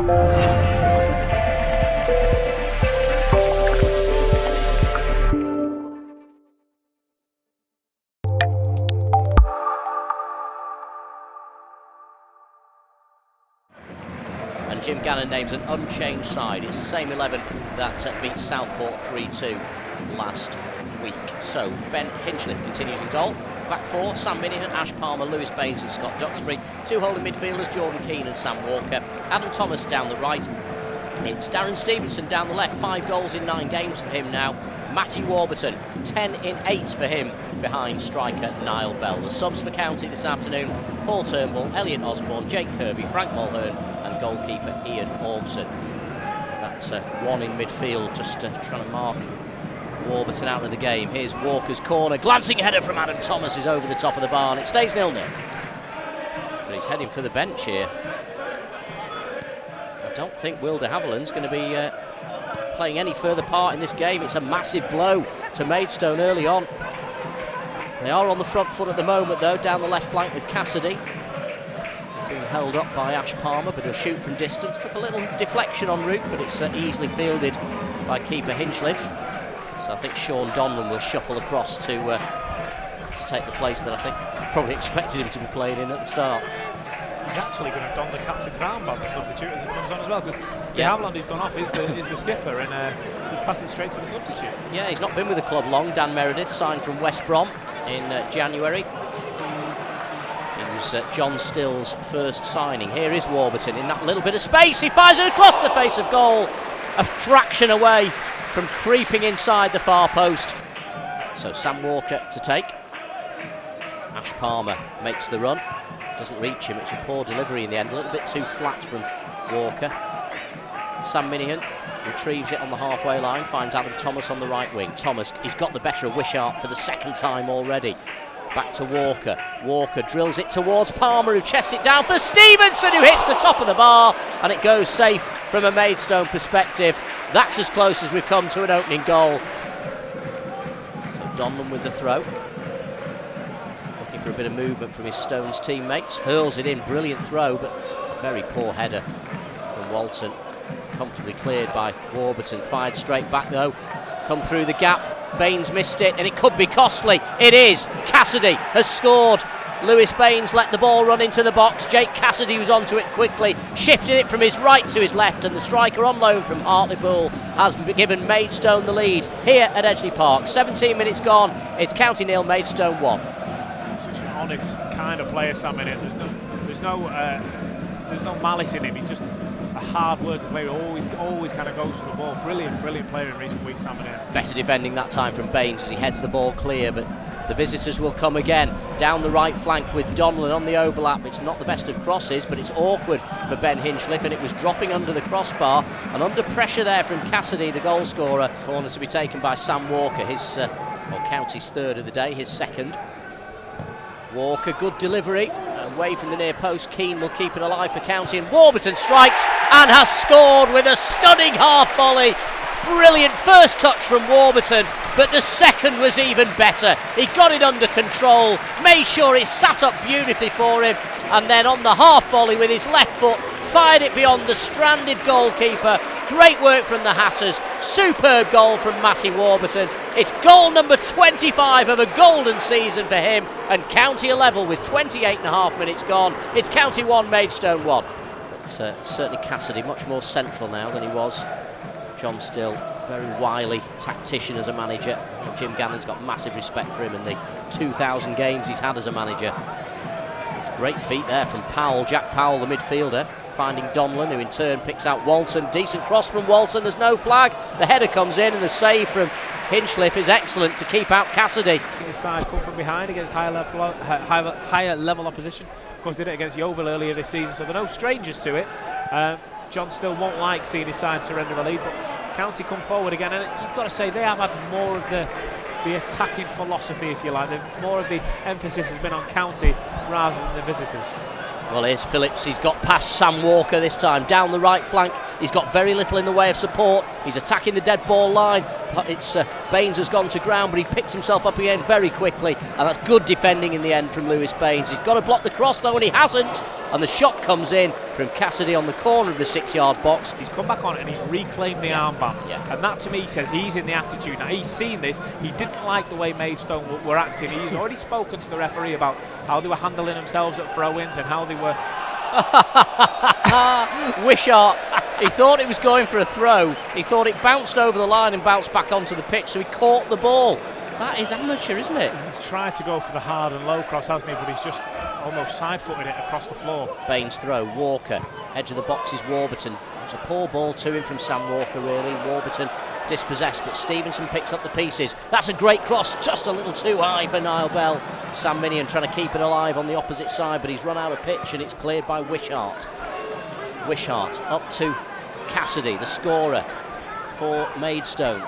And Jim Gannon names an unchanged side. It's the same 11 that beat Southport 3-2 last week. So Ben Hinchliffe continues in goal. Back four, Sam Minihan, Ash Palmer, Lewis Baines and Scott Duxbury. Two holding midfielders, Jordan Keane and Sam Walker. Adam Thomas down the right. It's Darren Stevenson down the left. 5 goals in 9 games for him now. Matty Warburton, 10 in 8 for him behind striker Niall Bell. The subs for County this afternoon: Paul Turnbull, Elliot Osborne, Jake Kirby, Frank Mulhern and goalkeeper Ian Ormson. That's one in midfield, just trying to mark Warburton out of the game. Here's Walker's corner, glancing header from Adam Thomas is over the top of the bar, and it stays 0-0. But he's heading for the bench here. I don't think Will de Havilland's going to be playing any further part in this game. It's a massive blow to Maidstone early on. They are on the front foot at the moment though, down the left flank with Cassidy. Being held up by Ash Palmer, but he'll shoot from distance. Took a little deflection en route, but it's easily fielded by keeper Hinchliffe. So I think Sean Donlan will shuffle across to take the place that I think probably expected him to be playing in at the start. He's actually going to don the captain's armband, the substitute, as it comes on as well. De Havilland, who's gone off, is the skipper, and he's passed it straight to the substitute. Yeah, he's not been with the club long. Dan Meredith signed from West Brom in January. It was John Still's first signing. Here is Warburton in that little bit of space. He fires it across the face of goal, a fraction away from creeping inside the far post. So Sam Walker to take. Ash Palmer makes the run. Doesn't reach him. It's a poor delivery in the end. A little bit too flat from Walker. Sam Minihan retrieves it on the halfway line. Finds Adam Thomas on the right wing. Thomas, he's got the better of Wishart for the second time already. Back to Walker. Walker drills it towards Palmer, who chests it down for Stevenson, who hits the top of the bar, and it goes safe from a Maidstone perspective. That's as close as we've come to an opening goal. So Donlan with the throw. Looking for a bit of movement from his Stones teammates. Hurls it in, brilliant throw, but a very poor header from Walton. Comfortably cleared by Warburton. Fired straight back though. Come through the gap. Baines missed it, and it could be costly. It is. Cassidy has scored. Lewis Baines let the ball run into the box. Jake Cassidy was onto it quickly, shifted it from his right to his left, and the striker on loan from Hartlepool has given Maidstone the lead here at Edgeley Park. 17 minutes gone. It's County 0, Maidstone 1. Such an honest kind of player, Sam, in it. There's no malice in him. He's just a hard working player, always kind of goes for the ball. Brilliant player in recent weeks, Sam. Better defending that time from Baines as he heads the ball clear, but the visitors will come again down the right flank with Donlan on the overlap. It's not the best of crosses, but it's awkward for Ben Hinchliffe, and it was dropping under the crossbar and under pressure there from Cassidy, the goal scorer. Corner to be taken by Sam Walker, his County's third of the day, his second. Walker, good delivery, away from the near post. Keane will keep it alive for County, and Warburton strikes and has scored with a stunning half volley. Brilliant first touch from Warburton, but the second was even better. He got it under control, made sure it sat up beautifully for him, and then on the half volley with his left foot, fired it beyond the stranded goalkeeper. Great work from the Hatters. Superb goal from Matty Warburton. It's goal number 25 of a golden season for him, and County are level with 28.5 minutes gone. It's County 1, Maidstone 1. But certainly Cassidy much more central now than he was. John Still, very wily tactician as a manager. Jim Gannon's got massive respect for him in the 2,000 games he's had as a manager. It's great feat there from Powell, Jack Powell, the midfielder, finding Donlan, who in turn picks out Walton. Decent cross from Walton, there's no flag. The header comes in, and the save from Hinchliffe is excellent to keep out Cassidy. His side come from behind against higher level opposition. Of course, did it against Yeovil earlier this season, so they're no strangers to it. John Still won't like seeing his side surrender a lead, but County come forward again, and you've got to say they have had more of the attacking philosophy, if you like. More of the emphasis has been on County rather than the visitors. Well, here's Phillips. He's got past Sam Walker this time, down the right flank He's got very little in the way of support. He's attacking the dead ball line. It's Baines has gone to ground, but he picks himself up again very quickly, and that's good defending in the end from Lewis Baines. He's got to block the cross though, and he hasn't, and the shot comes in from Cassidy on the corner of the 6-yard box. He's come back on and he's reclaimed the armband, and that to me says he's in the attitude. Now he's seen this, he didn't like the way Maidstone were acting. He's already spoken to the referee about how they were handling themselves at throw-ins and how they were... Wishart, he thought it was going for a throw. He thought it bounced over the line and bounced back onto the pitch, so he caught the ball. That is amateur, isn't it? He's tried to go for the hard and low cross, hasn't he? But he's just almost side-footed it across the floor. Baines throw, Walker, edge of the box is Warburton. It's a poor ball to him from Sam Walker, really. Warburton dispossessed, but Stevenson picks up the pieces. That's a great cross, just a little too high for Niall Bell. Sam Minion trying to keep it alive on the opposite side, but he's run out of pitch and it's cleared by Wishart. Wishart up to Cassidy, the scorer for Maidstone,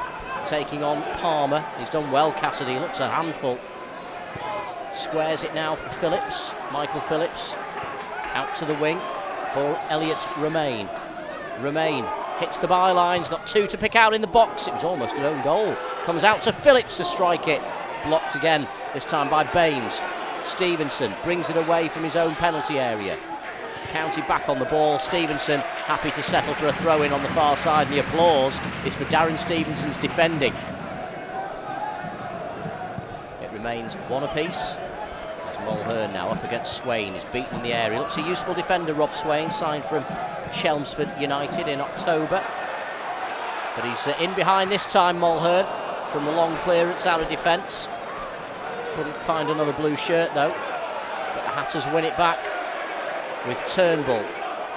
taking on Palmer. He's done well, Cassidy, he looks a handful. Squares it now for Phillips, Michael Phillips, out to the wing for Elliot Romain. Romain hits the byline, he's got 2 to pick out in the box. It was almost an own goal. Comes out to Phillips to strike it. Blocked again, this time by Baines. Stevenson brings it away from his own penalty area. County back on the ball. Stevenson happy to settle for a throw-in on the far side, and the applause is for Darren Stevenson's defending. It remains 1 apiece. It's Mulhern now up against Swain. He's beaten in the air. He looks a useful defender, Rob Swain, signed from Chelmsford United in October. But he's in behind this time, Mulhern, from the long clearance out of defence. Couldn't find another blue shirt though. But the Hatters win it back with Turnbull.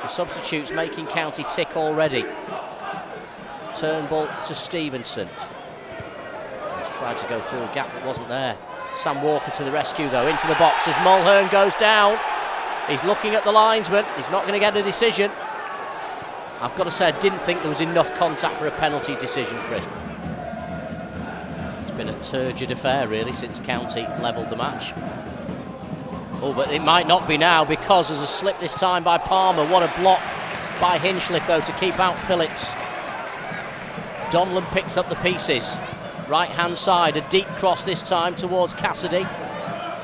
The substitutes making County tick already. Turnbull to Stevenson. He's tried to go through a gap that wasn't there. Sam Walker to the rescue though, into the box as Mulhern goes down. He's looking at the linesman. He's not going to get a decision. I've got to say, I didn't think there was enough contact for a penalty decision, Chris. It's been a turgid affair, really, since County levelled the match. Oh, but it might not be now, because there's a slip this time by Palmer. What a block by Hinchliffe, though, to keep out Phillips. Donlan picks up the pieces. Right-hand side, a deep cross this time towards Cassidy.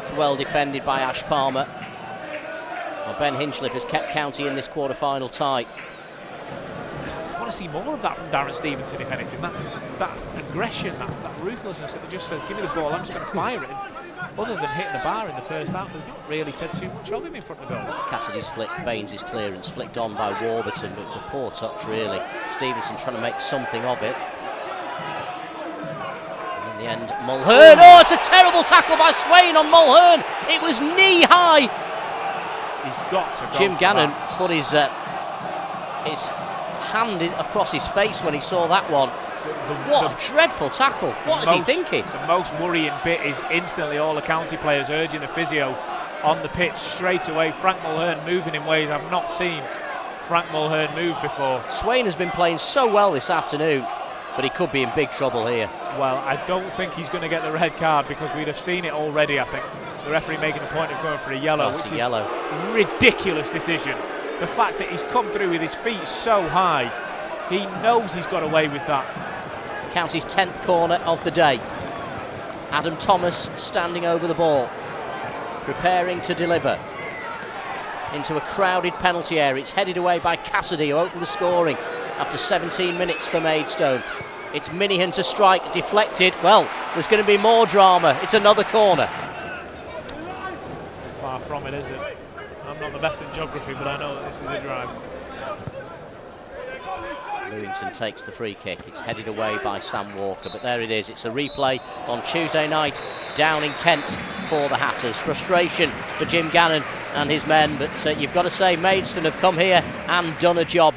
It's well defended by Ash Palmer. Well, Ben Hinchliffe has kept County in this quarter-final tie. I want to see more of that from Darren Stevenson, if anything. That aggression, that ruthlessness that just says, give me the ball, I'm just going to fire it. Other than hitting the bar in the first half, they've not really said too much of him in front of the goal. Cassidy's flick, Baines' clearance, flicked on by Warburton, but it was a poor touch, really. Stevenson trying to make something of it. And in the end, Mulhern. Oh, it's a terrible tackle by Swain on Mulhern. It was knee-high. He's got to go. Jim Gannon put his hand across his face when he saw that one. What a dreadful tackle. What is he thinking? The most worrying bit is instantly all the County players urging the physio on the pitch straight away. Frank Mulhern moving in ways I've not seen Frank Mulhern move before. Swain has been playing so well this afternoon, but he could be in big trouble here. Well, I don't think he's going to get the red card, because we'd have seen it already, I think. The referee making a point of going for a yellow, which is a ridiculous decision. The fact that he's come through with his feet so high, he knows he's got away with that. County's 10th corner of the day. Adam Thomas standing over the ball, preparing to deliver into a crowded penalty area. It's headed away by Cassidy, who opened the scoring after 17 minutes for Maidstone. It's Minihan to strike, deflected. Well, there's going to be more drama. It's another corner. Far from it, is it? I'm not the best in geography, but I know that this is a drive. Lewington takes the free kick. It's headed away by Sam Walker, but there it is. It's a replay on Tuesday night down in Kent for the Hatters. Frustration for Jim Gannon and his men, but you've got to say Maidstone have come here and done a job.